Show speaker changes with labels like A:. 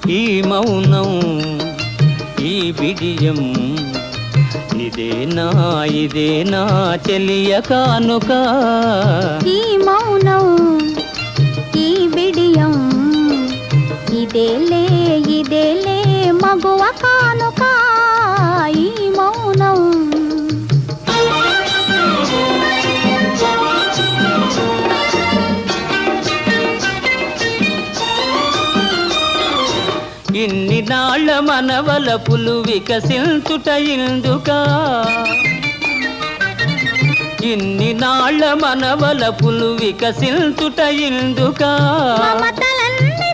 A: ఈ మౌనం ఈ బిడియం ఇదేనా చెలియ కానుక
B: ఈ మౌనం ఈ బిడియం ఇదేలే మగువ కానుక ఈ మౌనం
A: ఇన్ని నాళ్ళ మనవలపులు వికసించుట ఇందుకా ఇన్ని నాళ్ళ మనవలపులు వికసించుట ఇందుకా
B: మమతలన్నీ